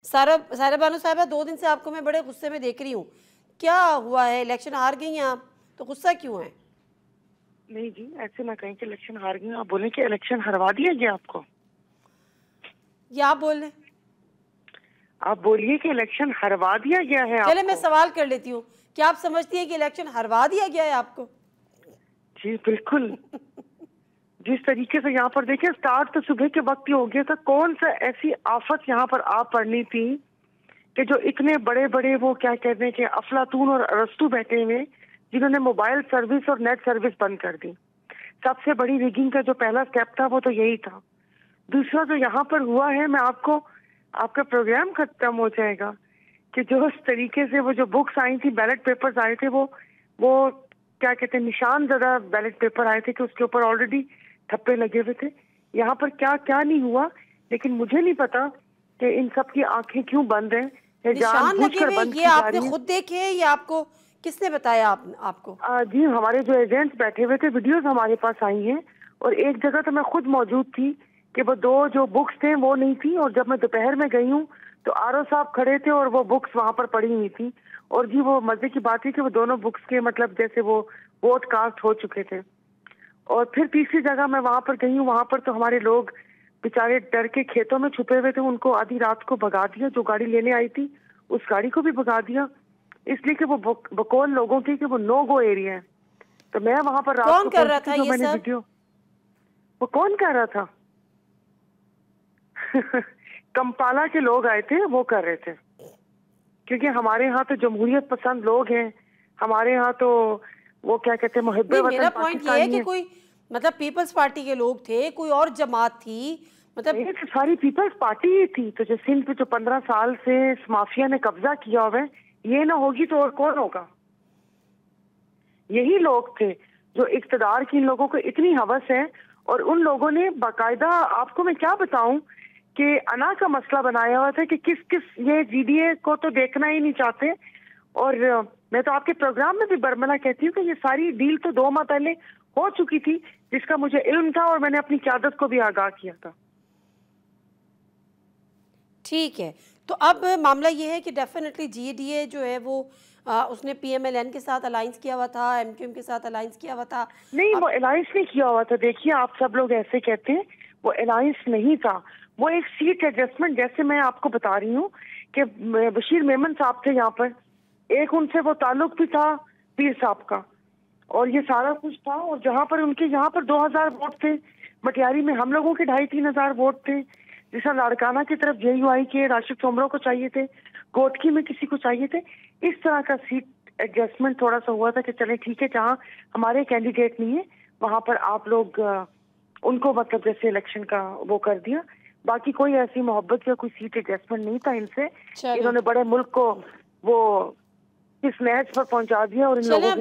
सारा बानो साहिबा, 2 दिन से आपको मैं बड़े गुस्से में देख रही हूँ। क्या हुआ है? इलेक्शन हार गई हैं आप, तो गुस्सा क्यों है? नहीं जी, ऐसे ना कहें कि इलेक्शन हार गई। आप बोलें कि इलेक्शन हरवा दिया गया आपको। या आप बोल रहे? आप बोलिए कि इलेक्शन हरवा दिया गया है चले मैं आपको। सवाल कर लेती हूँ, क्या आप समझती हैं कि इलेक्शन हरवा दिया गया है आपको? जी बिल्कुल। जिस तरीके से यहाँ पर देखिए, स्टार्ट तो सुबह के वक्त ही हो गया था। कौन सा ऐसी आफत यहाँ पर आ पड़नी थी कि जो इतने बड़े बड़े वो क्या कहते हैं कि अफलातून और अरस्तू बैठे हुए, जिन्होंने मोबाइल सर्विस और नेट सर्विस बंद कर दी। सबसे बड़ी रिगिंग का जो पहला स्टेप था वो तो यही था। दूसरा जो यहाँ पर हुआ है, मैं आपको, आपका प्रोग्राम खत्म हो जाएगा कि जो उस तरीके से वो जो बुक्स आई थी, बैलेट पेपर्स आए थे, वो क्या कहते हैं, निशान ज़्यादा बैलेट पेपर आए थे कि उसके ऊपर ऑलरेडी ठप्पे लगे हुए थे। यहाँ पर क्या क्या नहीं हुआ, लेकिन मुझे नहीं पता कि इन सब की आंखें क्यों बंद हैं, निशान लगे जानबूझकर हुए बंद ये की जा आपने रही है। खुद देखे या आपको किसने बताया? आपको? जी, हमारे जो एजेंट्स बैठे हुए थे, वीडियोस हमारे पास आई हैं, और एक जगह तो मैं खुद मौजूद थी कि वो 2 जो बुक्स थे वो नहीं थी, और जब मैं दोपहर में गई हूँ तो आरओ साहब खड़े थे और वो बुक्स वहां पर पड़ी हुई थी। और जी वो मजे की बात है कि वो दोनों बुक्स के मतलब जैसे वो वोट कास्ट हो चुके थे। और फिर तीसरी जगह मैं वहां पर गई हूँ, वहां पर तो हमारे लोग बेचारे डर के खेतों में छुपे हुए थे। उनको आधी रात को भगा दिया, जो गाड़ी लेने आई थी उस गाड़ी को भी भगा दिया, इसलिए कि वो बकौल लोगों की कि वो नो गो एरिया है। तो मैं वहां पर रात कौन को कर रहा पहुंची था थी, जो ये मैंने सब? वीडियो, वो कौन कर रहा था? कंपाला के लोग आए थे, वो कर रहे थे, क्योंकि हमारे यहाँ तो जमहूरियत पसंद लोग हैं। हमारे यहाँ तो वो क्या कहते हैं, मुहिब्बे नहीं, वतन मेरा पॉइंट ये है पाकिस्तानी कि है। कोई मतलब पीपल्स पार्टी के लोग थे, कोई और जमात थी, मतलब ये तो सारी पीपल्स पार्टी ही थी। तो जो सिंध पे जो 15 साल से इस माफिया ने कब्जा किया हुआ है, ये ना होगी तो और कौन होगा? यही लोग थे जो इक्तदार की इन लोगों को इतनी हवस है। और उन लोगों ने बाकायदा, आपको मैं क्या बताऊं, कि अना का मसला बनाया हुआ था कि किस किस ये जीडीए को तो देखना ही नहीं चाहते। और मैं तो आपके प्रोग्राम में भी बरमला कहती हूँ कि ये सारी डील तो 2 माह पहले हो चुकी थी, जिसका मुझे इल्म था और मैंने अपनी क़यादत को भी आगाह किया था। ठीक है। तो अब मामला ये है कि डेफिनेटली जीडीए जो है वो उसने पीएमएलएन के साथ अलायंस किया हुआ था, एमक्यूएम के साथ अलायंस किया हुआ था। नहीं, अब वो अलायंस नहीं किया हुआ था। देखिए, आप सब लोग ऐसे कहते हैं, वो अलायंस नहीं था। वो एक सीट एडजस्टमेंट, जैसे मैं आपको बता रही हूँ कि बशीर मेमन साहब थे यहाँ पर, एक उनसे वो ताल्लुक भी था पीर साहब का, और ये सारा कुछ था। और जहाँ पर उनके यहाँ पर 2000 वोट थे, मटियारी में हम लोगों के 2500-3 हजार वोट थे। जैसा लाड़काना की तरफ जेयूआई के राशिद सोमरो को चाहिए थे, गोटकी में किसी को चाहिए थे। इस तरह का सीट एडजस्टमेंट थोड़ा सा हुआ था कि चले ठीक है, जहाँ हमारे कैंडिडेट नहीं है वहां पर आप लोग उनको मतलब जैसे इलेक्शन का वो कर दिया। बाकी कोई ऐसी मोहब्बत या कोई सीट एडजस्टमेंट नहीं था इनसे। चले इन्होंने बड़े मुल्क को वो इस नहज पर पहुंचा दिया और इन लोगों चले की